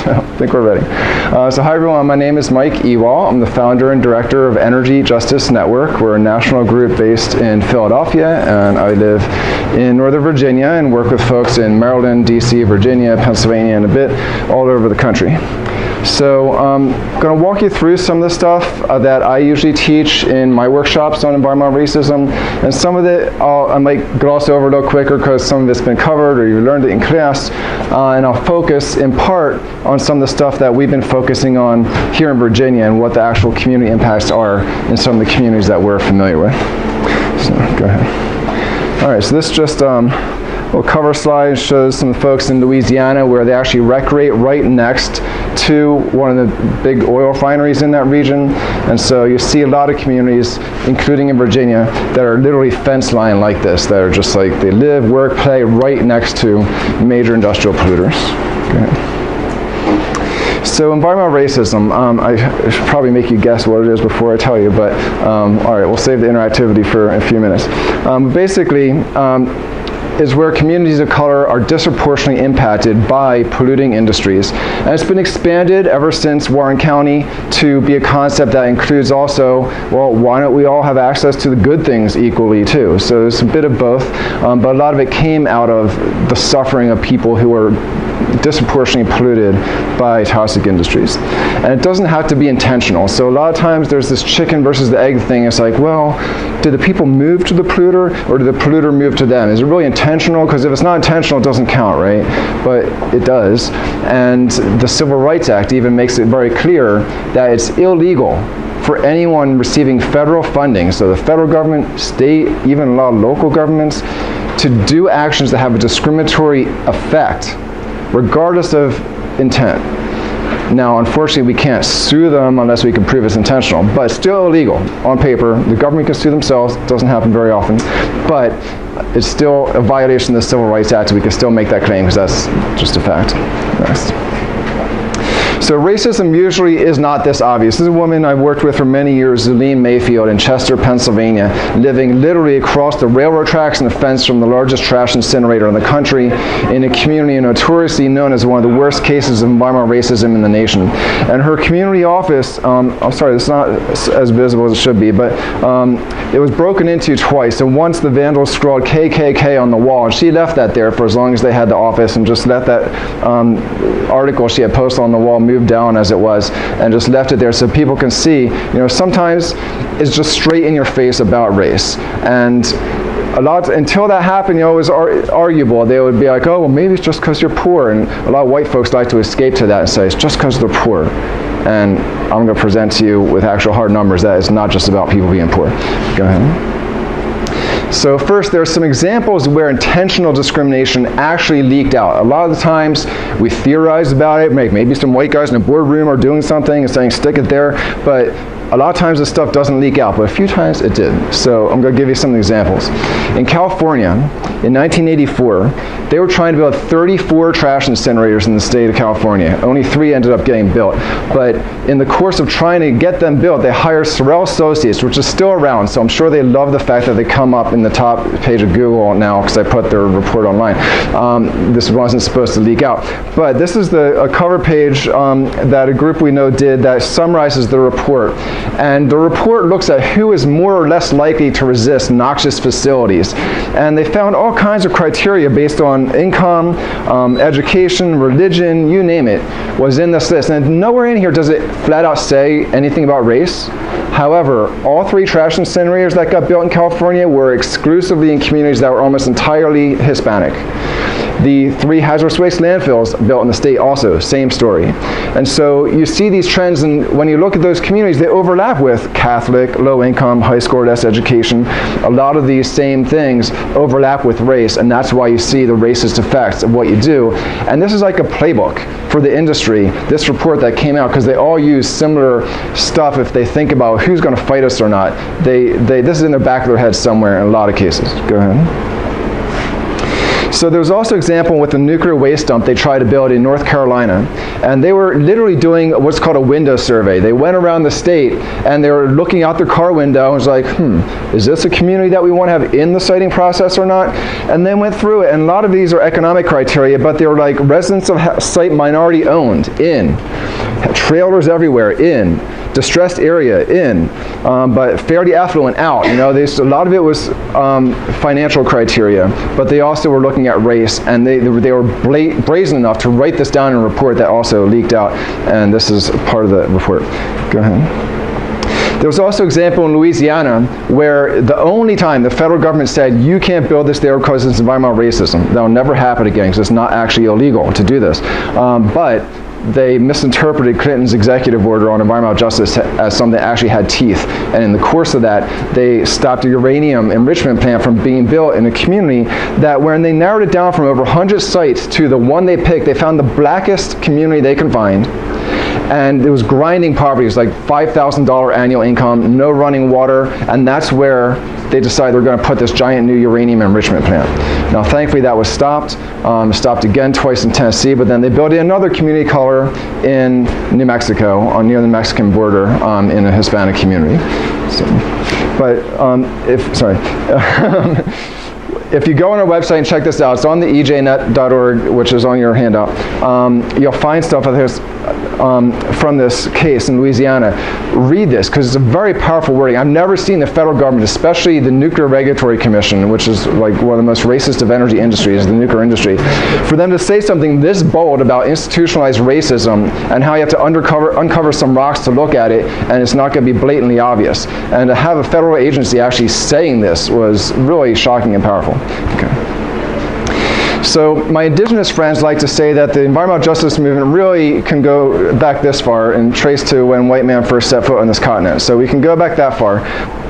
So I think we're ready. So hi everyone, my name is Mike Ewall. I'm the founder and director of Energy Justice Network. We're a national group based in Philadelphia, and I live in Northern Virginia and work with folks in Maryland, DC, Virginia, Pennsylvania, and a bit all over the country. So I'm going to walk you through some of the stuff that I usually teach in my workshops on environmental racism, and some of it I might gloss over a little quicker because some of it's been covered or you learned it in class, and I'll focus in part on some of the stuff that we've been focusing on here in Virginia and what the actual community impacts are in some of the communities that we're familiar with. So go ahead. All right, so this just little cover slide shows some folks in Louisiana where they actually recreate right next to one of the big oil refineries in that region. And so you see a lot of communities, including in Virginia, that are literally fence line like this, that are just like they live, work, play right next to major industrial polluters. Okay. So environmental racism, I should probably make you guess what it is before I tell you, but all right, we'll save the interactivity for a few minutes. Basically, is where communities of color are disproportionately impacted by polluting industries. And it's been expanded ever since Warren County to be a concept that includes also, well, why don't we all have access to the good things equally too? So there's a bit of both, but a lot of it came out of the suffering of people who are disproportionately polluted by toxic industries. And it doesn't have to be intentional. So a lot of times there's this chicken versus the egg thing. It's like, well, did the people move to the polluter or did the polluter move to them? Is it really intentional? Because if it's not intentional, it doesn't count, right? But it does. And the Civil Rights Act even makes it very clear that it's illegal for anyone receiving federal funding, so the federal government, state, even a lot of local governments, to do actions that have a discriminatory effect, regardless of intent. Now, unfortunately, we can't sue them unless we can prove it's intentional, but it's still illegal on paper. The government can sue themselves. It doesn't happen very often, but it's still a violation of the Civil Rights Act, so we can still make that claim because that's just a fact. Next. So racism usually is not this obvious. This is a woman I've worked with for many years, Zuleen Mayfield in Chester, Pennsylvania, living literally across the railroad tracks and the fence from the largest trash incinerator in the country in a community notoriously known as one of the worst cases of environmental racism in the nation. And her community office, I'm sorry, it's not as visible as it should be, but it was broken into twice. And once the vandals scrawled KKK on the wall, and she left that there for as long as they had the office and just let that article she had posted on the wall move down as it was and just left it there so people can see, you know, sometimes it's just straight in your face about race. And a lot, until that happened, you know, it was arguable. They would be like, oh, well, maybe it's just because you're poor. And a lot of white folks like to escape to that and say, it's just because they're poor. And I'm going to present to you with actual hard numbers that it's not just about people being poor. Go ahead. So first, there are some examples where intentional discrimination actually leaked out. A lot of the times, we theorize about it, maybe some white guys in a boardroom are doing something and saying, stick it there, but a lot of times this stuff doesn't leak out, but a few times it did. So I'm going to give you some examples. In California, in 1984, they were trying to build 34 trash incinerators in the state of California. Only 3 ended up getting built. But in the course of trying to get them built, they hired Sorrell Associates, which is still around, so I'm sure they love the fact that they come up in the top page of Google now because I put their report online. This wasn't supposed to leak out. But this is a cover page that a group we know did that summarizes the report. And the report looks at who is more or less likely to resist noxious facilities. And they found all kinds of criteria based on income, education, religion, you name it, was in this list. And nowhere in here does it flat out say anything about race. However, all 3 trash incinerators that got built in California were exclusively in communities that were almost entirely Hispanic. The 3 hazardous waste landfills built in the state also, same story. And so you see these trends, and when you look at those communities, they overlap with Catholic, low income, high score, less education. A lot of these same things overlap with race, and that's why you see the racist effects of what you do. And this is like a playbook for the industry, this report that came out, because they all use similar stuff if they think about who's going to fight us or not. This is in the back of their head somewhere in a lot of cases. Go ahead. So there was also an example with the nuclear waste dump they tried to build in North Carolina. And they were literally doing what's called a window survey. They went around the state and they were looking out their car window and was like, is this a community that we want to have in the siting process or not? And then went through it, and a lot of these are economic criteria, but they were like residents of site minority owned, in. Trailers everywhere, in. Distressed area, in. But fairly affluent, out. You know, a lot of it was financial criteria, but they also were looking at race, and they were brazen enough to write this down in a report that also leaked out, and this is part of the report. Go ahead. There was also an example in Louisiana where the only time the federal government said, you can't build this there because it's environmental racism. That'll never happen again because it's not actually illegal to do this. But they misinterpreted Clinton's executive order on environmental justice as something that actually had teeth. And in the course of that, they stopped a uranium enrichment plant from being built in a community that when they narrowed it down from over 100 sites to the one they picked, they found the blackest community they could find. And it was grinding poverty. It was like $5,000 annual income, no running water, and that's where they decided they're going to put this giant new uranium enrichment plant. Now, thankfully, that was stopped. Stopped again twice in Tennessee, but then they built another community color in New Mexico, near the Mexican border, in a Hispanic community. So, but if you go on our website and check this out, it's on the ejnet.org, which is on your handout. You'll find stuff from this case in Louisiana. Read this, because it's a very powerful wording. I've never seen the federal government, especially the Nuclear Regulatory Commission, which is like one of the most racist of energy industries, the nuclear industry, for them to say something this bold about institutionalized racism and how you have to uncover some rocks to look at it, and it's not going to be blatantly obvious. And to have a federal agency actually saying this was really shocking and powerful. Okay. So my indigenous friends like to say that the environmental justice movement really can go back this far and trace to when white man first set foot on this continent. So we can go back that far,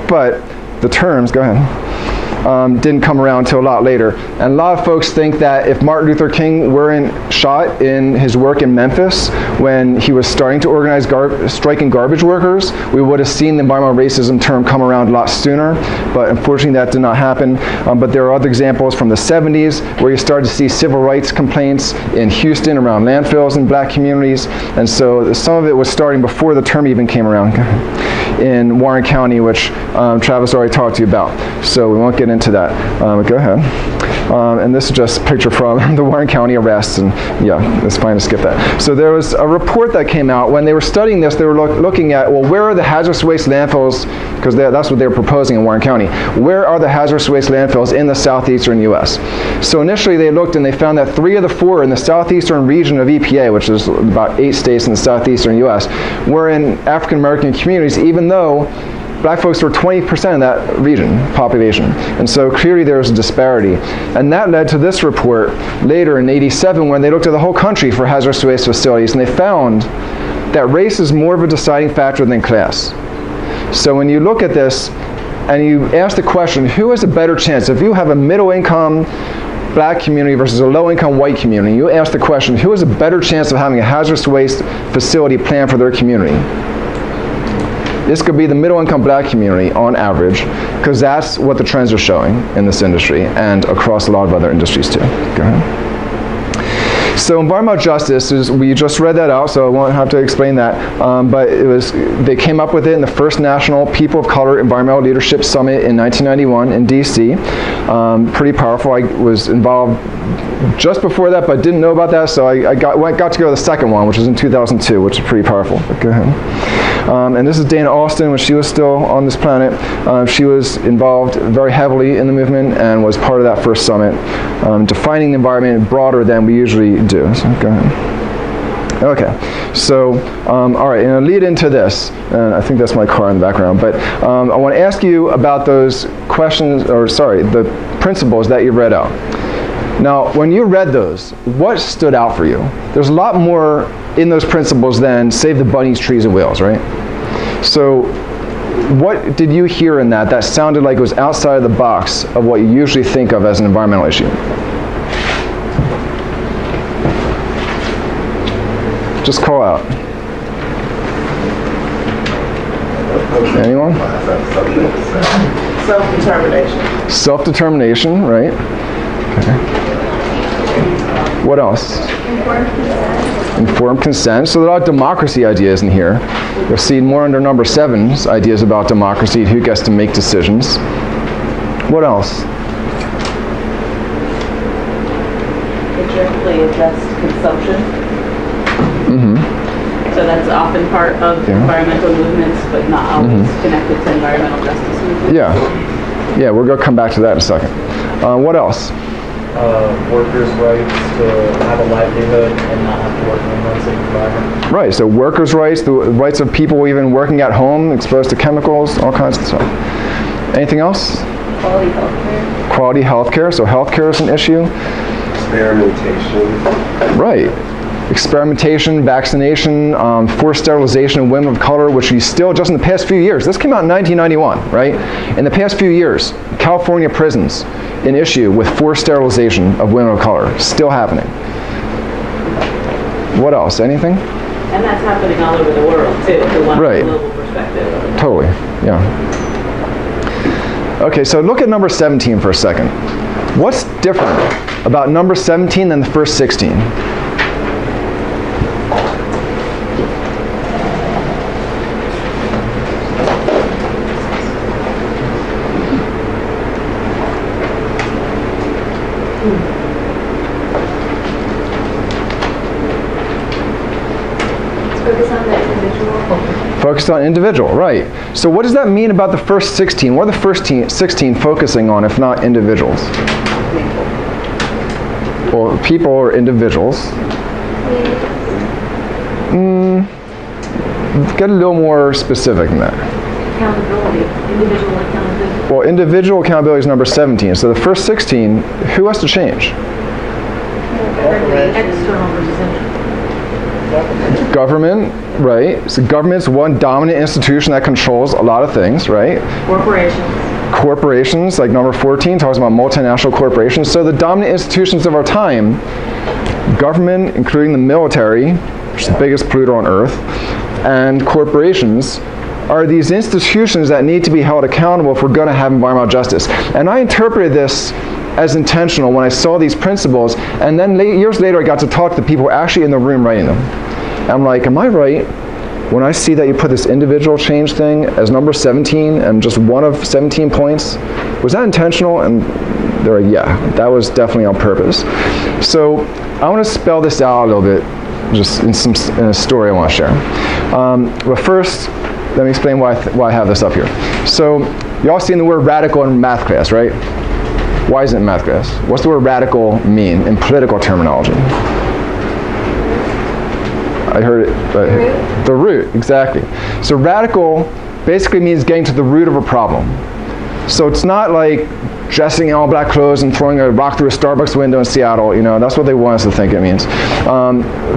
but the terms, go ahead, didn't come around until a lot later. And a lot of folks think that if Martin Luther King weren't shot in his work in Memphis when he was starting to organize striking garbage workers, we would have seen the environmental racism term come around a lot sooner. But unfortunately, that did not happen. But there are other examples from the 70s where you started to see civil rights complaints in Houston around landfills in black communities. And so some of it was starting before the term even came around in Warren County, which Travis already talked to you about. So we won't get into that. Go ahead. And this is just a picture from the Warren County arrests, and yeah, it's fine to skip that. So there was a report that came out. When they were studying this, they were looking at, well, where are the hazardous waste landfills, because that's what they were proposing in Warren County. Where are the hazardous waste landfills in the southeastern U.S.? So initially they looked and they found that 3 of the 4 in the southeastern region of EPA, which is about 8 states in the southeastern U.S., were in African American communities, even though black folks were 20% of that region population. And so clearly there was a disparity. And that led to this report later in '87 when they looked at the whole country for hazardous waste facilities, and they found that race is more of a deciding factor than class. So when you look at this and you ask the question, who has a better chance? If you have a middle income black community versus a low income white community, you ask the question, who has a better chance of having a hazardous waste facility planned for their community? This could be the middle-income black community on average, because that's what the trends are showing in this industry and across a lot of other industries too. Go ahead. So environmental justice is, we just read that out, so I won't have to explain that, but they came up with it in the first National People of Color Environmental Leadership Summit in 1991 in DC. Pretty powerful. I was involved just before that, but didn't know about that, so I got to go to the second one, which was in 2002, which is pretty powerful. But go ahead. And this is Dana Alston when she was still on this planet. She was involved very heavily in the movement and was part of that first summit, defining the environment broader than we usually do. So go ahead. Okay, so all right, and I'll lead into this, and I think that's my car in the background, but I want to ask you about those questions, or sorry, the principles that you read out. Now, when you read those, what stood out for you? There's a lot more in those principles than save the bunnies, trees, and whales, right? So what did you hear in that sounded like it was outside of the box of what you usually think of as an environmental issue? Just call out. Anyone? Self-determination. Self-determination, right? Okay. What else? Informed consent. Informed consent. So there are democracy ideas in here. You'll see more under number 7's ideas about democracy, who gets to make decisions. What else? Directly addressed consumption. Mm-hmm. So that's often part of environmental movements, but not always connected to environmental justice movements. Yeah. Yeah, we're going to come back to that in a second. What else? Workers' rights to have a livelihood and not have to work in an unsafe environment. Right, so workers' rights, the rights of people even working at home, exposed to chemicals, all kinds of stuff. Anything else? Quality healthcare. Quality healthcare, so healthcare is an issue. Experimentation. Right. Experimentation, vaccination, forced sterilization of women of color, which we still, just in the past few years, this came out in 1991, right? In the past few years, California prisons, an issue with forced sterilization of women of color, still happening. What else? Anything? And that's happening all over the world, too, from a global perspective. Totally, yeah. Okay, so look at number 17 for a second. What's different about number 17 than the first 16? Focus on the individual. Focused on individual, right. So what does that mean about the first 16? What are the first 16 focusing on if not individuals? Well, people or individuals. Get a little more specific than that. Accountability. Individual accountability. Well, individual accountability is number 17. So the first 16, who has to change? External versus internal. Government, right. So government's one dominant institution that controls a lot of things, right? Corporations. Corporations, like number 14, talks about multinational corporations. So the dominant institutions of our time, government, including the military, which is the biggest polluter on Earth, and corporations, are these institutions that need to be held accountable if we're going to have environmental justice. And I interpreted this as intentional when I saw these principles, and then years later I got to talk to the people who were actually in the room writing them. And I'm like, am I right when I see that you put this individual change thing as number 17 and just one of 17 points? Was that intentional? And they're like, yeah, that was definitely on purpose. So I want to spell this out a little bit, just in a story I want to share. But first, let me explain why I have this up here. So you all seen the word radical in math class, right? Why isn't it math class? What's the word radical mean in political terminology? I heard it. The root, exactly. So radical basically means getting to the root of a problem. So it's not like dressing in all black clothes and throwing a rock through a Starbucks window in Seattle. You know, that's what they want us to think it means.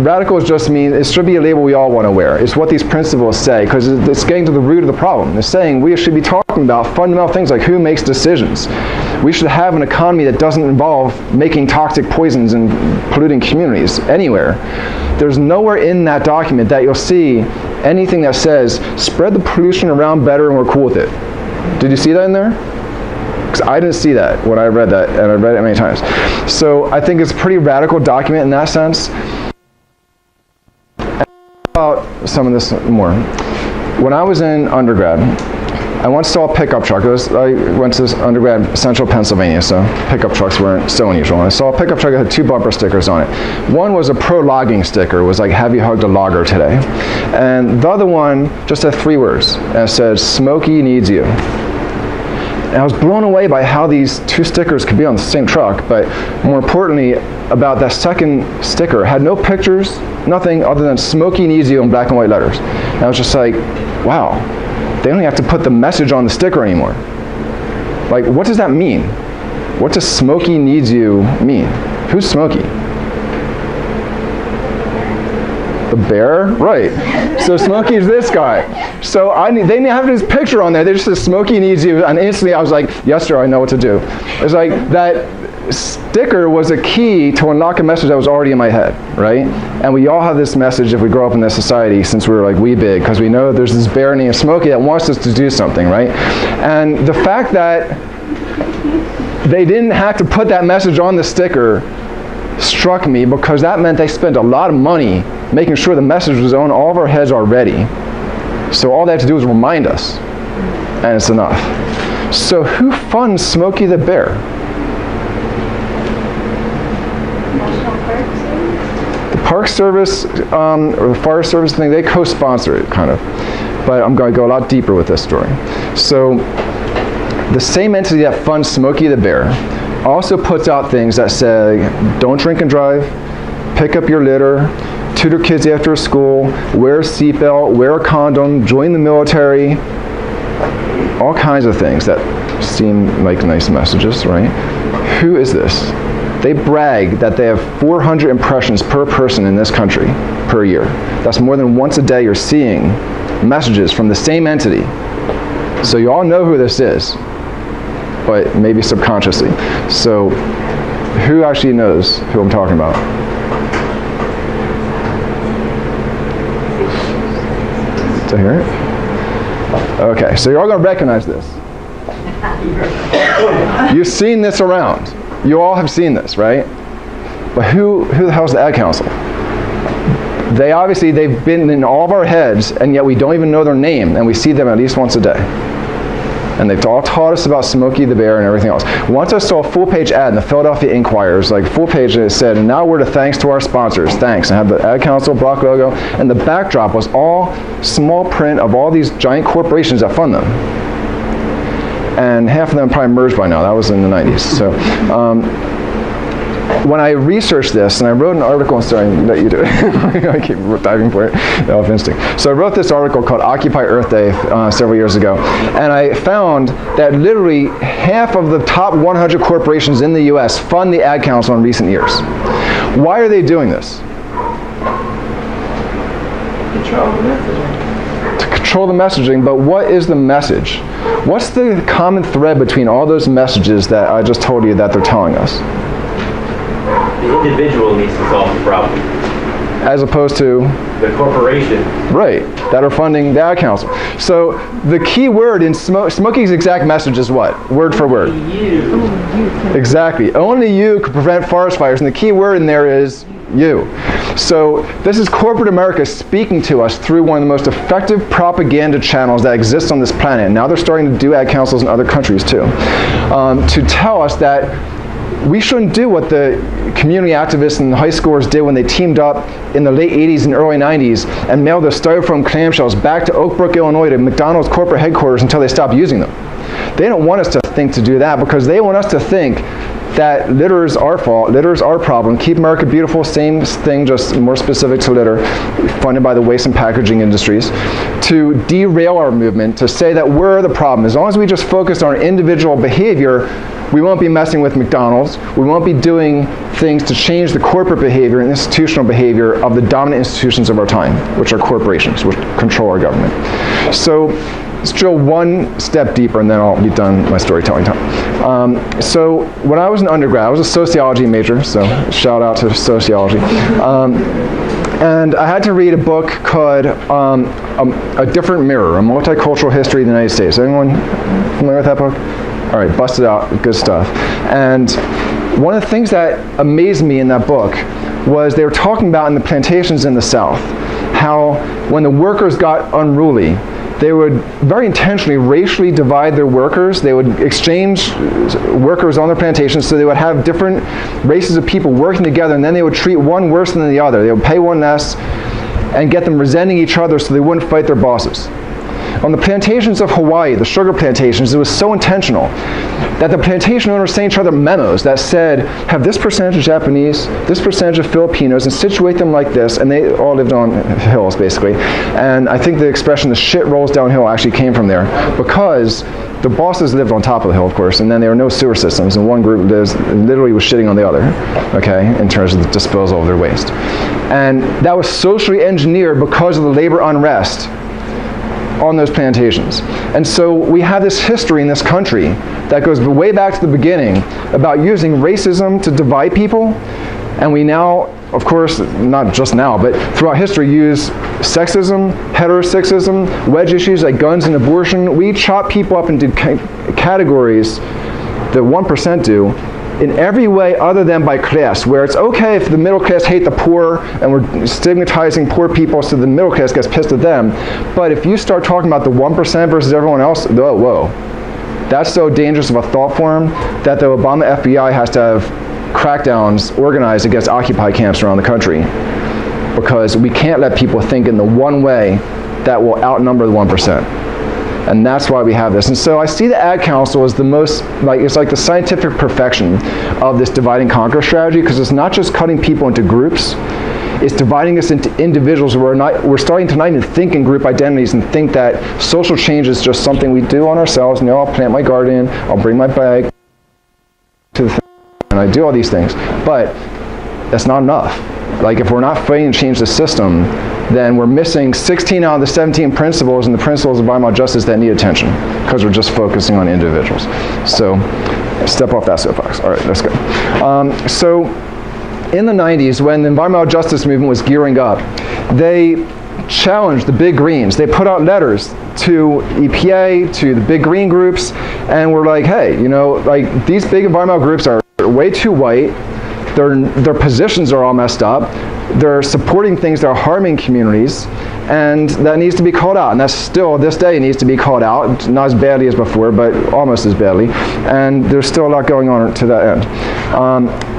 Radical just means, it should be a label we all want to wear. It's what these principles say, because it's getting to the root of the problem. It's saying we should be talking about fundamental things like who makes decisions. We should have an economy that doesn't involve making toxic poisons and polluting communities anywhere. There's nowhere in that document that you'll see anything that says, spread the pollution around better and we're cool with it. Did you see that in there? Because I didn't see that when I read that, and I read it many times. So I think it's a pretty radical document in that sense. And about some of this more. When I was in undergrad, I once saw a pickup truck. I went to undergrad in central Pennsylvania, so pickup trucks weren't so unusual. I saw a pickup truck that had 2 bumper stickers on it. One was a pro-logging sticker. It was like, have you hugged a logger today? And the other one just had 3 words. And it said, Smokey needs you. And I was blown away by how these 2 stickers could be on the same truck, but more importantly, about that second sticker, it had no pictures, nothing other than Smokey needs you in black and white letters. And I was just like, wow. They don't have to put the message on the sticker anymore. Like, what does that mean? What does Smokey needs you mean? Who's Smokey? The bear? Right. So Smokey's this guy. So they didn't have his picture on there. They just said Smokey needs you. And instantly I was like, yes, sir, I know what to do. It's like that sticker was a key to unlock a message that was already in my head, right? And we all have this message if we grow up in this society since we were like wee big, because we know there's this bear named Smokey that wants us to do something, right? And the fact that they didn't have to put that message on the sticker struck me because that meant they spent a lot of money making sure the message was on all of our heads already. So all they have to do is remind us, and it's enough. So who funds Smokey the Bear? The Park Service, or the Forest Service thing, they co-sponsor it, kind of. But I'm going to go a lot deeper with this story. So the same entity that funds Smokey the Bear also puts out things that say, don't drink and drive, pick up your litter, tutor kids after school, wear a seatbelt, wear a condom, join the military, all kinds of things that seem like nice messages, right? Who is this? They brag that they have 400 impressions per person in this country per year. That's more than once a day you're seeing messages from the same entity. So you all know who this is, but maybe subconsciously. So who actually knows who I'm talking about? Did I hear it? Okay, so you're all going to recognize this. You've seen this around. You all have seen this, right? But who the hell's the Ad Council? They've been in all of our heads, and yet we don't even know their name, and we see them at least once a day. And they've all taught us about Smokey the Bear and everything else. Once I saw a full-page ad in the Philadelphia Inquirer's, like full page, and it said, and now we're to thanks to our sponsors, thanks. And I had the Ad Council block logo, and the backdrop was all small print of all these giant corporations that fund them. And half of them probably merged by now. That was in the 90s. So when I researched this, and I wrote an article, sorry, let you do it. I keep diving for it. Elf instinct. So I wrote this article called Occupy Earth Day several years ago. And I found that literally half of the top 100 corporations in the US fund the Ad Council in recent years. Why are they doing this? Control the messaging. To control the messaging, but what is the message? What's the common thread between all those messages that I just told you that they're telling us? The individual needs to solve the problem. As opposed to? The corporation. Right, that are funding the Ad Council. So the key word in Smokey's exact message is what? Word for word. You. Exactly. Only you could prevent forest fires, and the key word in there is you. So this is corporate America speaking to us through one of the most effective propaganda channels that exists on this planet. And now they're starting to do Ad Councils in other countries too, to tell us that we shouldn't do what the community activists and high schoolers did when they teamed up in the late 80s and early 90s and mailed the styrofoam clamshells back to Oak Brook, Illinois to McDonald's corporate headquarters until they stopped using them. They don't want us to think to do that because they want us to think that litter is our fault, litter is our problem. Keep America Beautiful, same thing, just more specific to litter, funded by the waste and packaging industries, to derail our movement, to say that we're the problem. As long as we just focus on individual behavior, we won't be messing with McDonald's. We won't be doing things to change the corporate behavior and institutional behavior of the dominant institutions of our time, which are corporations, which control our government. So let's drill one step deeper, and then I'll be done my storytelling time. So when I was an undergrad, I was a sociology major, so shout out to sociology. And I had to read a book called A Different Mirror, A Multicultural History of the United States. Anyone familiar with that book? All right, busted out, good stuff. And one of the things that amazed me in that book was they were talking about in the plantations in the South, how when the workers got unruly, they would very intentionally racially divide their workers. They would exchange workers on their plantations, so they would have different races of people working together, and then they would treat one worse than the other. They would pay one less and get them resenting each other so they wouldn't fight their bosses. On the plantations of Hawaii, the sugar plantations, it was so intentional that the plantation owners sent each other memos that said, have this percentage of Japanese, this percentage of Filipinos, and situate them like this, and they all lived on hills, basically. And I think the expression, the shit rolls downhill, actually came from there, because the bosses lived on top of the hill, of course, and then there were no sewer systems, and one group literally was shitting on the other, okay, in terms of the disposal of their waste. And that was socially engineered because of the labor unrest on those plantations. And so we have this history in this country that goes way back to the beginning about using racism to divide people, and we now, of course, not just now, but throughout history, use sexism, heterosexism, wedge issues like guns and abortion. We chop people up into categories that 1% do, in every way other than by class, where it's okay if the middle class hate the poor and we're stigmatizing poor people so the middle class gets pissed at them. But if you start talking about the 1% versus everyone else, whoa. That's so dangerous of a thought form that the Obama FBI has to have crackdowns organized against Occupy camps around the country, because we can't let people think in the one way that will outnumber the 1%. And that's why we have this. And so I see the Ad Council as the most, it's like the scientific perfection of this divide and conquer strategy, because it's not just cutting people into groups, it's dividing us into individuals. We're starting to not even think in group identities and think that social change is just something we do on ourselves. I'll plant my garden, I'll bring my bag to the thing, and I do all these things. But that's not enough. If we're not fighting to change the system, then we're missing 16 out of the 17 principles and the principles of environmental justice that need attention, because we're just focusing on individuals. So step off that soapbox. All right, let's go. So in the 90s, when the environmental justice movement was gearing up, they challenged the big greens. They put out letters to EPA, to the big green groups, and were like, hey, these big environmental groups are way too white. Their positions are all messed up. They're supporting things that are harming communities, and that needs to be called out. And that's still, this day, needs to be called out. Not as badly as before, but almost as badly. And there's still a lot going on to that end.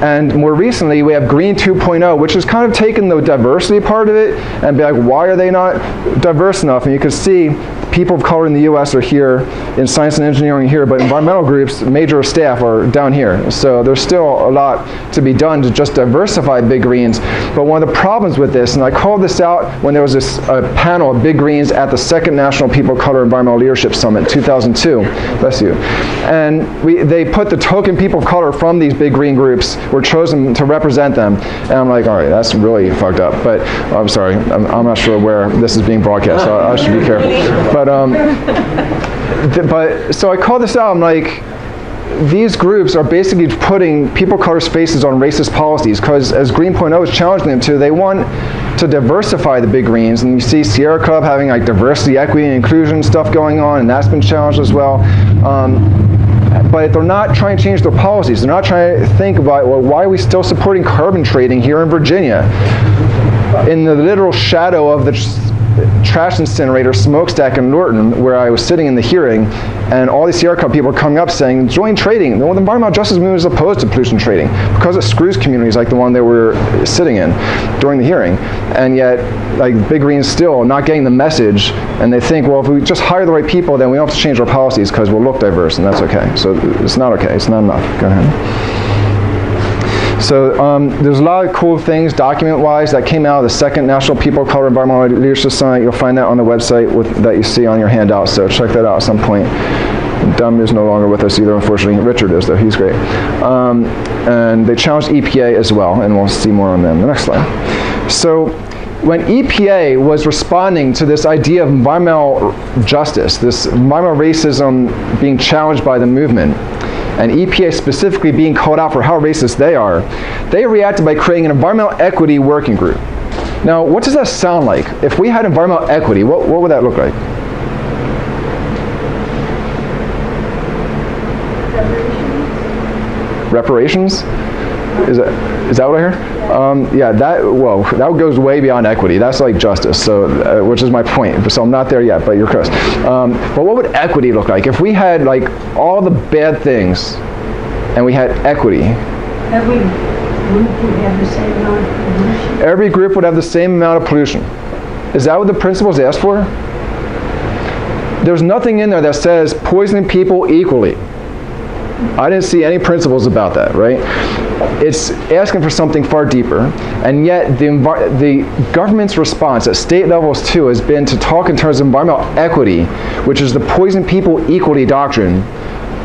And more recently, we have Green 2.0, which has kind of taken the diversity part of it and be like, why are they not diverse enough? And you can see people of color in the U.S. are here, in science and engineering here, but environmental groups, major staff are down here. So there's still a lot to be done to just diversify big greens. But one of the problems with this, and I called this out when there was this panel of big greens at the second National People of Color Environmental Leadership Summit, 2002. Bless you. And they put the token people of color from these big green groups were chosen to represent them. And I'm like, all right, that's really fucked up. But I'm sorry, I'm not sure where this is being broadcast, so I should be careful. But so I called this out. I'm like, these groups are basically putting people of color's faces on racist policies, because as Green 0.0 is challenging them to, they want to diversify the big greens. And you see Sierra Club having diversity, equity, and inclusion stuff going on, and that's been challenged as well. But they're not trying to change their policies. They're not trying to think about, well, why are we still supporting carbon trading here in Virginia? In the literal shadow of the trash incinerator smokestack in Norton, where I was sitting in the hearing, and all these Sierra Club people are coming up saying, join trading. Well, the environmental justice movement is opposed to pollution trading because it screws communities like the one that we're sitting in during the hearing. And yet, Big Green's still not getting the message, and they think, well, if we just hire the right people, then we don't have to change our policies because we'll look diverse, and that's okay. So it's not okay. It's not enough. Go ahead. So there's a lot of cool things document-wise that came out of the second National People of Color Environmental Leadership Summit. You'll find that on the website that you see on your handout, so check that out at some point. Dumb is no longer with us either, unfortunately. Richard is, though. He's great. And they challenged EPA as well, and we'll see more on them. The next slide. So when EPA was responding to this idea of environmental justice, this environmental racism being challenged by the movement, and EPA specifically being called out for how racist they are, they reacted by creating an environmental equity working group. Now, what does that sound like? If we had environmental equity, what would that look like? Reparations? Is that what I heard? Yeah, that goes way beyond equity. That's like justice, so which is my point. So I'm not there yet, but you're close. But what would equity look like if we had all the bad things, and we had equity? Every group would have the same amount of pollution. Every group would have the same amount of pollution. Is that what the principles asked for? There's nothing in there that says poisoning people equally. I didn't see any principles about that, right? It's asking for something far deeper, and yet the government's response at state levels too has been to talk in terms of environmental equity, which is the poison people equally doctrine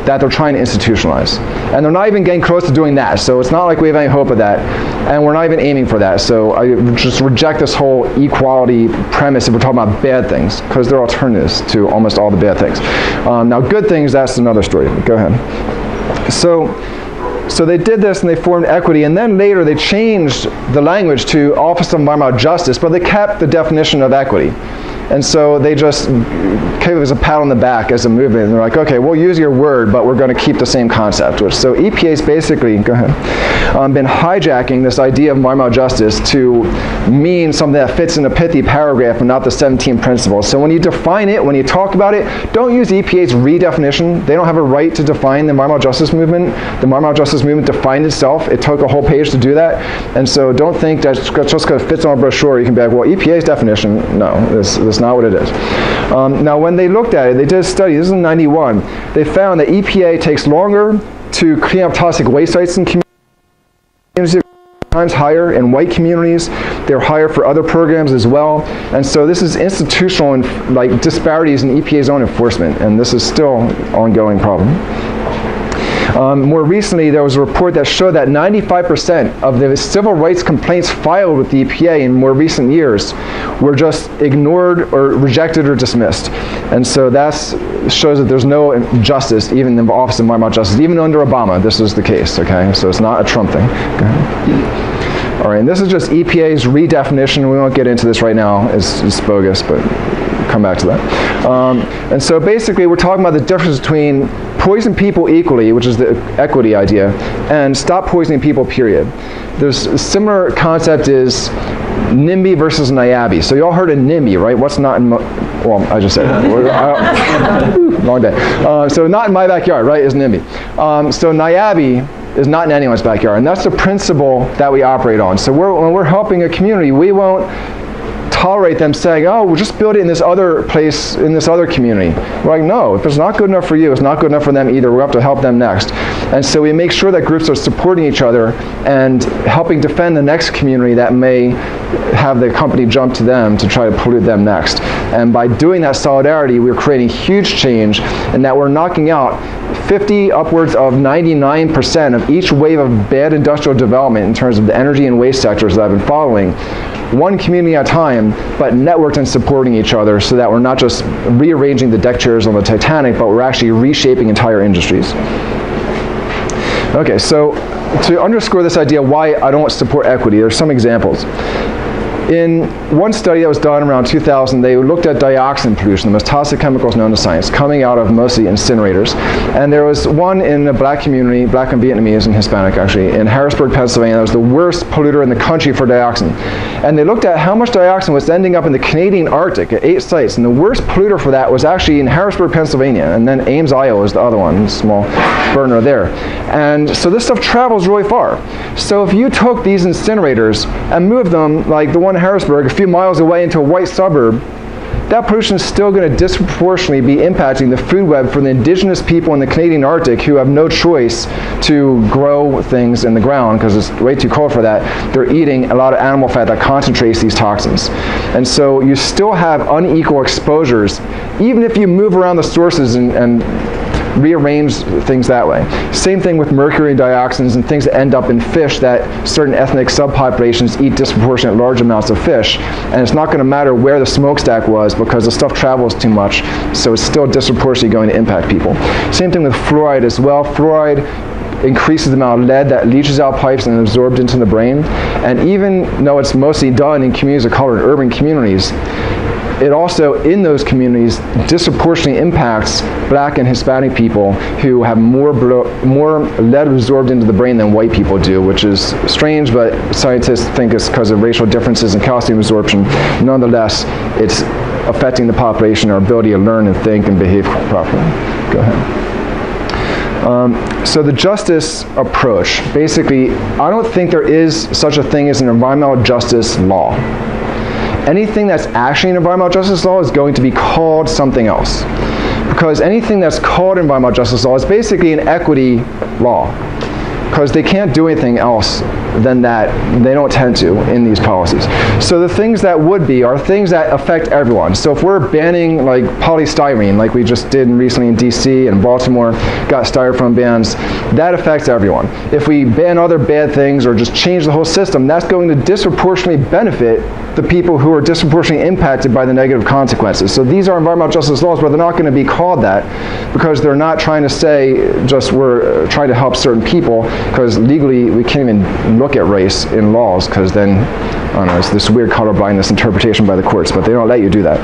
that they're trying to institutionalize. And they're not even getting close to doing that, so it's not like we have any hope of that, and we're not even aiming for that. So I just reject this whole equality premise if we're talking about bad things, because they're alternatives to almost all the bad things. Now good things, that's another story. Go ahead. So they did this and they formed equity, and then later they changed the language to Office of Environmental Justice, but they kept the definition of equity. And so they just gave us a pat on the back as a movement. And they're like, okay, we'll use your word, but we're going to keep the same concept. So EPA's basically, go ahead, been hijacking this idea of environmental justice to mean something that fits in a pithy paragraph and not the 17 principles. So when you define it, when you talk about it, don't use EPA's redefinition. They don't have a right to define the environmental justice movement. The environmental justice movement defined itself. It took a whole page to do that. And so don't think that just because it fits on a brochure, you can be like, well, EPA's definition, no, that's not what it is. Now, when they looked at it, they did a study, this is in 91, they found that EPA takes longer to clean up toxic waste sites in communities, times higher in white communities. They're higher for other programs as well. And so this is institutional and like disparities in EPA's own enforcement, and this is still an ongoing problem. More recently, there was a report that showed that 95% of the civil rights complaints filed with the EPA in more recent years were just ignored or rejected or dismissed. And so that shows that there's no justice, even in the Office of Environmental Justice. Even under Obama, this is the case, okay? So it's not a Trump thing. Go ahead. All right, and this is just EPA's redefinition. We won't get into this right now. It's bogus, but come back to that. And so basically, we're talking about the difference between poison people equally, which is the equity idea, and stop poisoning people, period. There's a similar concept is NIMBY versus NIABI. So you all heard of NIMBY, right? What's not in well, I just said it. Long day. So not in my backyard, right, is NIMBY. So NIABI is not in anyone's backyard, and that's the principle that we operate on. So when we're helping a community, we won't tolerate them saying, oh, we'll just build it in this other place, in this other community. We're like, no, if it's not good enough for you, it's not good enough for them either. We have to help them next. And so we make sure that groups are supporting each other and helping defend the next community that may have the company jump to them to try to pollute them next. And by doing that solidarity, we're creating huge change in that we're knocking out 50, upwards of 99% of each wave of bad industrial development in terms of the energy and waste sectors that I've been following, one community at a time, but networked and supporting each other so that we're not just rearranging the deck chairs on the Titanic, but we're actually reshaping entire industries. Okay, so to underscore this idea why I don't support equity, there's some examples. In one study that was done around 2000, they looked at dioxin pollution, the most toxic chemicals known to science, coming out of mostly incinerators. And there was one in a black community, black and Vietnamese and Hispanic actually, in Harrisburg, Pennsylvania, that was the worst polluter in the country for dioxin. And they looked at how much dioxin was ending up in the Canadian Arctic at 8 sites. And the worst polluter for that was actually in Harrisburg, Pennsylvania. And then Ames, Iowa is the other one, small burner there. And so this stuff travels really far. So if you took these incinerators and moved them, like the one in Harrisburg, a few miles away into a white suburb, that pollution is still going to disproportionately be impacting the food web for the indigenous people in the Canadian Arctic who have no choice to grow things in the ground because it's way too cold for that. They're eating a lot of animal fat that concentrates these toxins. And so you still have unequal exposures, even if you move around the sources and rearrange things that way. Same thing with mercury and dioxins and things that end up in fish that certain ethnic subpopulations eat disproportionate large amounts of fish. And it's not going to matter where the smokestack was because the stuff travels too much, so it's still disproportionately going to impact people. Same thing with fluoride as well. Fluoride increases the amount of lead that leaches out pipes and is absorbed into the brain. And even though it's mostly done in communities of color, in urban communities, it also, in those communities, disproportionately impacts black and Hispanic people who have more lead absorbed into the brain than white people do, which is strange, but scientists think it's because of racial differences in calcium absorption. Nonetheless, it's affecting the population, our ability to learn and think and behave properly. Go ahead. So the justice approach, basically, I don't think there is such a thing as an environmental justice law. Anything that's actually an environmental justice law is going to be called something else. Because anything that's called environmental justice law is basically an equity law. Because they can't do anything else than that. They don't tend to in these policies. So the things that would be are things that affect everyone. So if we're banning like polystyrene, like we just did recently in DC and Baltimore, got styrofoam bans, that affects everyone. If we ban other bad things or just change the whole system, that's going to disproportionately benefit the people who are disproportionately impacted by the negative consequences. So these are environmental justice laws, but they're not going to be called that because they're not trying to say just we're trying to help certain people, because legally we can't even look at race in laws, because then, I don't know, it's this weird color blindness interpretation by the courts, but they don't let you do that.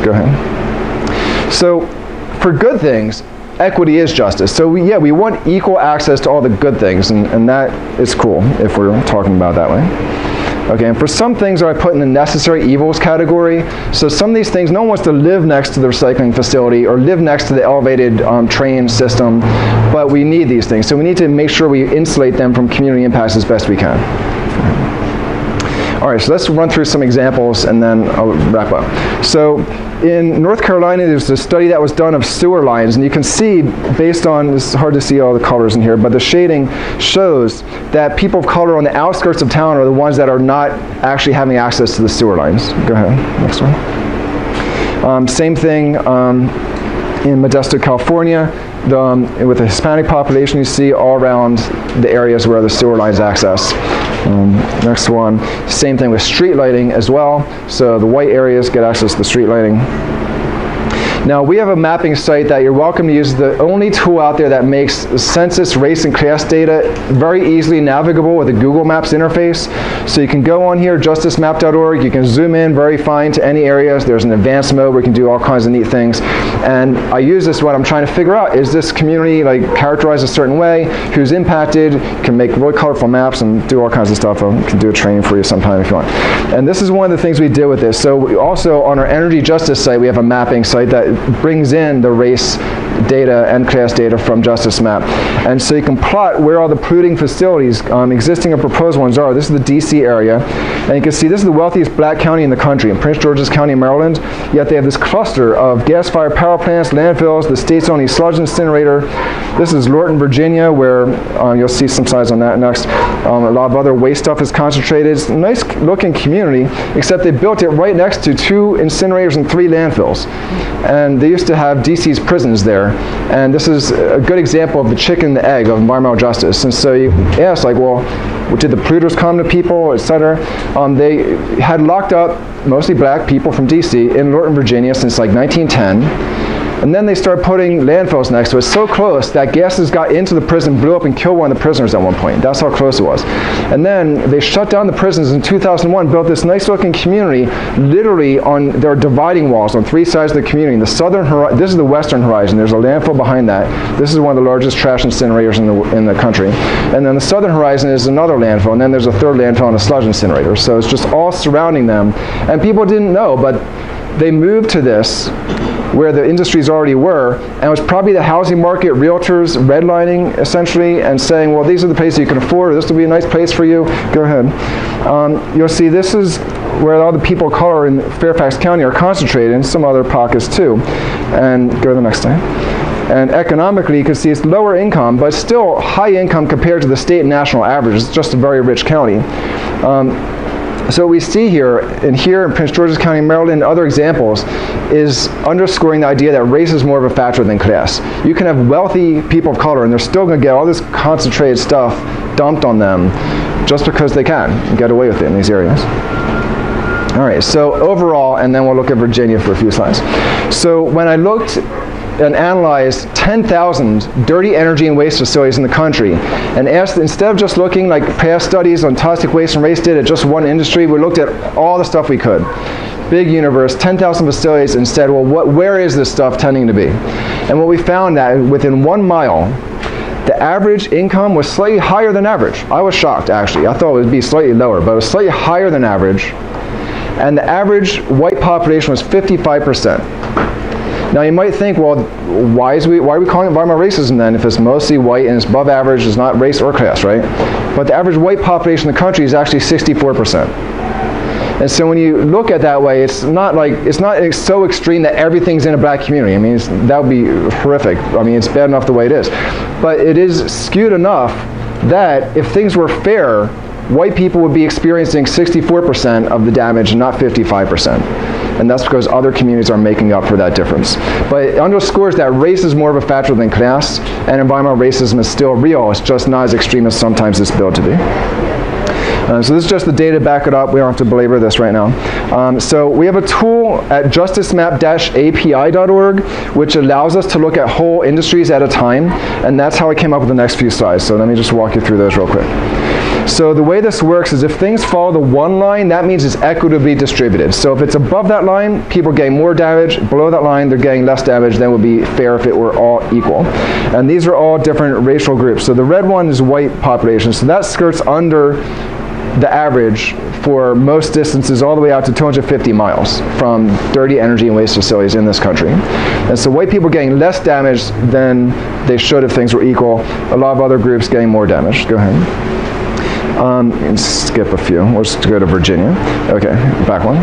Go ahead. So, for good things, equity is justice. So we want equal access to all the good things, and that is cool if we're talking about it that way. Okay, and for some things I put in the necessary evils category. So some of these things, no one wants to live next to the recycling facility or live next to the elevated train system, but we need these things. So we need to make sure we insulate them from community impacts as best we can. All right, so let's run through some examples and then I'll wrap up. So in North Carolina, there's a study that was done of sewer lines, and you can see, based on, it's hard to see all the colors in here, but the shading shows that people of color on the outskirts of town are the ones that are not actually having access to the sewer lines. Go ahead, next one. Same thing in Modesto, California. With the Hispanic population, you see all around the areas where the sewer lines access. Next one, same thing with street lighting as well. So the white areas get access to the street lighting. Now we have a mapping site that you're welcome to use, the only tool out there that makes census, race, and class data very easily navigable with a Google Maps interface. So you can go on here, justicemap.org, you can zoom in very fine to any areas. There's an advanced mode where you can do all kinds of neat things. And I use this when I'm trying to figure out, is this community like characterized a certain way, who's impacted, can make really colorful maps and do all kinds of stuff. I can do a training for you sometime if you want. And this is one of the things we did with this. So we also, on our energy justice site, we have a mapping site that brings in the race data and class data from Justice Map. And so you can plot where all the polluting facilities, existing and proposed ones are. This is the DC area. And you can see this is the wealthiest black county in the country, in Prince George's County, Maryland. Yet they have this cluster of gas-fired power plants, landfills, the state's only sludge incinerator. This is Lorton, Virginia, where you'll see some slides on that next. A lot of other waste stuff is concentrated. It's a nice looking community, except they built it right next to 2 incinerators and 3 landfills. And they used to have DC's prisons there. And this is a good example of the chicken and the egg of environmental justice. And so you ask, like, well, did the polluters come to people, et cetera? They had locked up mostly black people from DC in Lorton, Virginia since like 1910. And then they started putting landfills next to it so close that gases got into the prison, blew up and killed one of the prisoners at one point. That's how close it was. And then they shut down the prisons in 2001, built this nice looking community literally on their dividing walls on 3 sides of the community. The southern horizon, this is the western horizon, there's a landfill behind that. This is one of the largest trash incinerators in the country. And then the southern horizon is another landfill, and then there's a third landfill and a sludge incinerator. So it's just all surrounding them. And people didn't know, but they moved to this where the industries already were, and it was probably the housing market, realtors redlining essentially and saying, well, these are the places you can afford, or this will be a nice place for you. Go ahead. You'll see this is where all the people of color in Fairfax County are concentrated, and some other pockets too. And go to the next slide. And economically, you can see it's lower income, but still high income compared to the state and national average. It's just a very rich county. So what we see here in Prince George's County, Maryland, and other examples is underscoring the idea that race is more of a factor than class. You can have wealthy people of color and they're still going to get all this concentrated stuff dumped on them just because they can get away with it in these areas. All right, so overall, and then we'll look at Virginia for a few slides. So when I looked and analyzed 10,000 dirty energy and waste facilities in the country and asked, instead of just looking like past studies on toxic waste and race did at just one industry, we looked at all the stuff we could. Big universe, 10,000 facilities, and said, well, where is this stuff tending to be? And what we found that within 1 mile, the average income was slightly higher than average. I was shocked, actually. I thought it would be slightly lower, but it was slightly higher than average. And the average white population was 55%. Now you might think, well, why are we calling it environmental racism then if it's mostly white and it's above average, it's not race or class, right? But the average white population in the country is actually 64%. And so when you look at that way, it's not so extreme that everything's in a black community. I mean, that would be horrific. I mean, it's bad enough the way it is. But it is skewed enough that if things were fair, white people would be experiencing 64% of the damage, not 55%. And that's because other communities are making up for that difference. But it underscores that race is more of a factor than class, and environmental racism is still real. It's just not as extreme as sometimes it's billed to be. So this is just the data to back it up. We don't have to belabor this right now. So we have a tool at justicemap-api.org, which allows us to look at whole industries at a time. And that's how I came up with the next few slides. So let me just walk you through those real quick. So the way this works is if things follow the one line, that means it's equitably distributed. So if it's above that line, people are getting more damage. Below that line, they're getting less damage. Then it would be fair if it were all equal. And these are all different racial groups. So the red one is white population. So that skirts under the average for most distances all the way out to 250 miles from dirty energy and waste facilities in this country. And so white people are getting less damage than they should if things were equal. A lot of other groups getting more damage. Go ahead. And skip a few. We'll just go to Virginia. Okay, back one.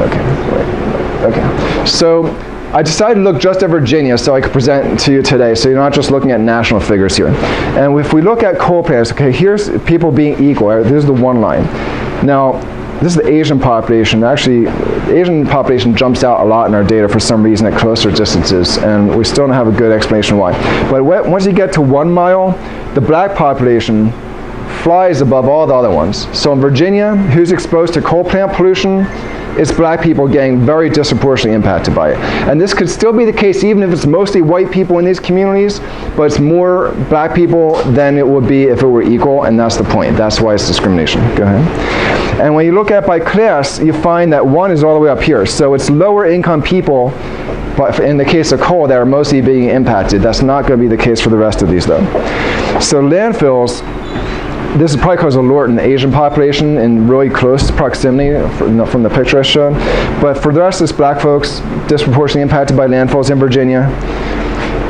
Okay, wait. Okay. So I decided to look just at Virginia so I could present to you today, so you're not just looking at national figures here. And if we look at coal plants, okay, here's people being equal. Right? This is the one line. Now, this is the Asian population. Actually, the Asian population jumps out a lot in our data for some reason at closer distances, and we still don't have a good explanation why. But once you get to 1 mile, the black population flies above all the other ones. So in Virginia, who's exposed to coal plant pollution? It's black people getting very disproportionately impacted by it. And this could still be the case even if it's mostly white people in these communities, but it's more black people than it would be if it were equal, and that's the point. That's why it's discrimination. Go ahead. And when you look at by class, you find that 1 is all the way up here. So it's lower income people, but in the case of coal, that are mostly being impacted. That's not going to be the case for the rest of these, though. So landfills, this is probably because of Lorton, the Asian population, in really close proximity from the picture I showed. But for the rest of this, black folks disproportionately impacted by landfills in Virginia.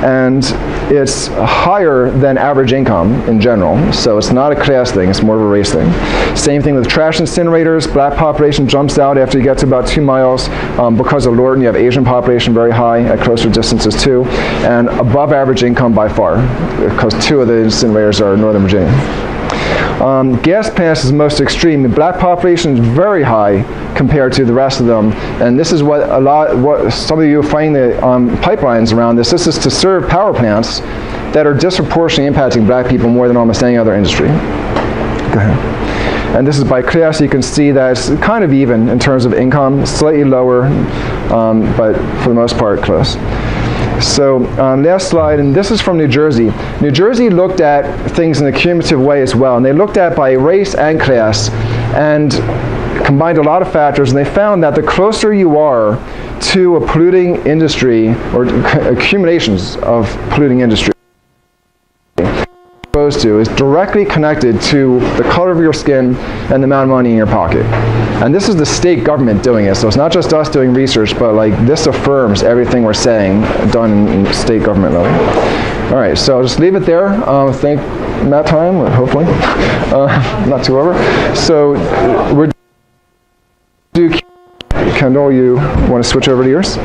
And it's higher than average income in general. So it's not a class thing, it's more of a race thing. Same thing with trash incinerators. Black population jumps out after you get to about 2 miles. Because of Lorton, you have Asian population very high at closer distances too. And above average income by far, because 2 of the incinerators are in Northern Virginia. Gas plants is most extreme. The black population is very high compared to the rest of them, and this is what some of you find the pipelines around this. This is to serve power plants that are disproportionately impacting black people more than almost any other industry. Go ahead. And this is by class. You can see that it's kind of even in terms of income, slightly lower, but for the most part close. So last slide, and this is from New Jersey. New Jersey looked at things in a cumulative way as well, and they looked at by race and class, and combined a lot of factors, and they found that the closer you are to a polluting industry, or accumulations of polluting industry, exposed to, is directly connected to the color of your skin and the amount of money in your pocket. And this is the state government doing it, so it's not just us doing research, but like this affirms everything we're saying done in state government level. All right, so I'll just leave it there. Thank Matt time, hopefully, not too over. So we're Kendall, you want to switch over to yours?